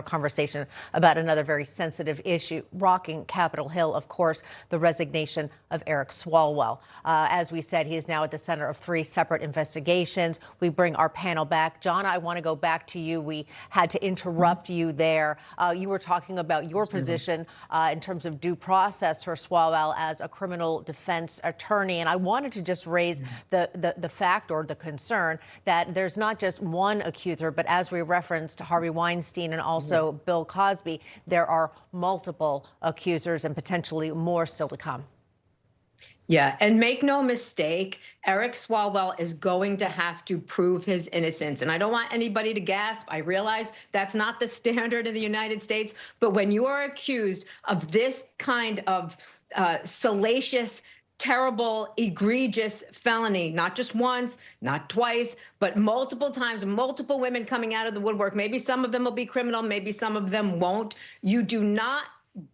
Conversation about another very sensitive issue rocking Capitol Hill, of course, the resignation of Eric Swalwell. As we said, he is now at the center of 3 separate investigations. We bring our panel back. Jonna, I want to go back to you. We had to interrupt you there. You were talking about your position in terms of due process for Swalwell as a criminal defense attorney. And I wanted to just raise the fact or the concern that there's not just one accuser, but as we referenced Harvey Weinstein and also Bill Cosby, there are multiple accusers and potentially more still to come. Yeah, and make no mistake, Eric Swalwell is going to have to prove his innocence. And I don't want anybody to gasp. I realize that's not the standard in the United States. But when you are accused of this kind of salacious, terrible, egregious felony, not just once, not twice, but multiple times, multiple women coming out of the woodwork. Maybe some of them will be criminal, maybe some of them won't. You do not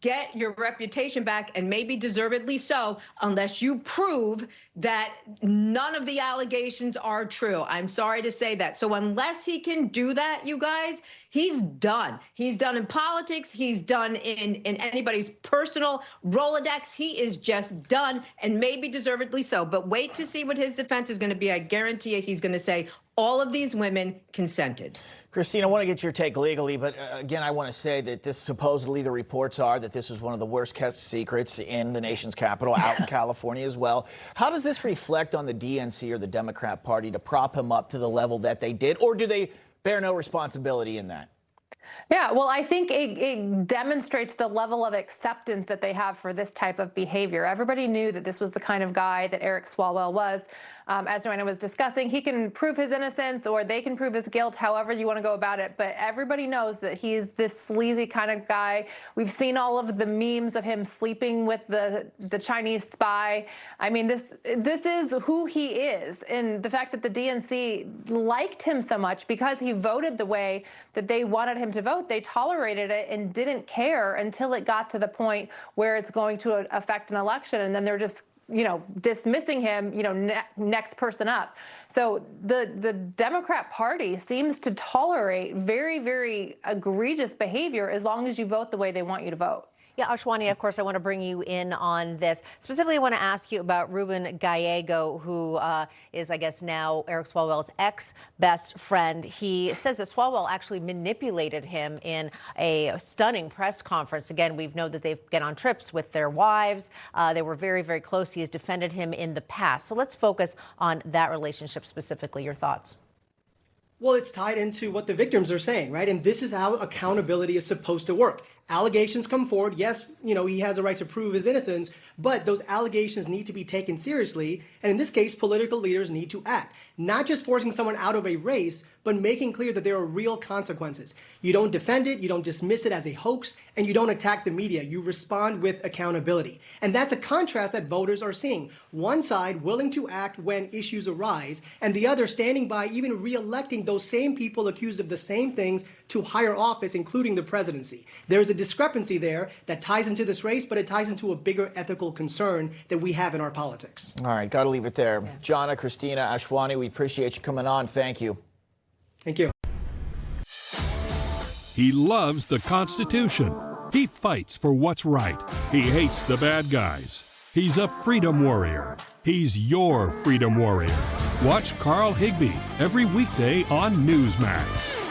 get your reputation back, and maybe deservedly so, unless you prove that none of the allegations are true. I'm sorry to say that. So unless he can do that, you guys, he's done. He's done in politics. He's done in anybody's personal Rolodex. He is just done, and maybe deservedly so. But wait to see what his defense is going to be. I guarantee you he's going to say all of these women consented. Christina, I want to get your take legally, but again, I want to say that this supposedly the reports are that this is one of the worst kept secrets in the nation's capital, out in California as well. How does this reflect on the DNC or the Democrat Party to prop him up to the level that they did, or do they bear no responsibility in that? Yeah, well, I think it demonstrates the level of acceptance that they have for this type of behavior. Everybody knew that this was the kind of guy that Eric Swalwell was. As Joanna was discussing, he can prove his innocence or they can prove his guilt, however you want to go about it. But everybody knows that he's this sleazy kind of guy. We've seen all of the memes of him sleeping with the Chinese spy. I mean, this is who he is. And the fact that the DNC liked him so much because he voted the way that they wanted him to vote, they tolerated it and didn't care until it got to the point where it's going to affect an election. And then they're just dismissing him, next person up. So the Democrat Party seems to tolerate very, very egregious behavior as long as you vote the way they want you to vote. Yeah, Ashwani, of course, I want to bring you in on this. Specifically, I want to ask you about Ruben Gallego, who is, I guess, now Eric Swalwell's ex-best friend. He says that Swalwell actually manipulated him in a stunning press conference. Again, we've known that they get on trips with their wives. They were very, very close. He has defended him in the past. So let's focus on that relationship specifically. Your thoughts? Well, it's tied into what the victims are saying, right? And this is how accountability is supposed to work. Allegations come forward. Yes, he has a right to prove his innocence, but those allegations need to be taken seriously. And in this case, political leaders need to act, not just forcing someone out of a race, but making clear that there are real consequences. You don't defend it, you don't dismiss it as a hoax, and you don't attack the media. You respond with accountability. And that's a contrast that voters are seeing. One side willing to act when issues arise, and the other standing by, even re-electing those same people accused of the same things to higher office, including the presidency. There's a discrepancy there that ties into this race, but it ties into a bigger ethical concern that we have in our politics. All right, got to leave it there. Yeah. Jonna, Christina, Ashwani, we appreciate you coming on. Thank you. Thank you. He loves the Constitution. He fights for what's right. He hates the bad guys. He's a freedom warrior. He's your freedom warrior. Watch Carl Higbie every weekday on Newsmax.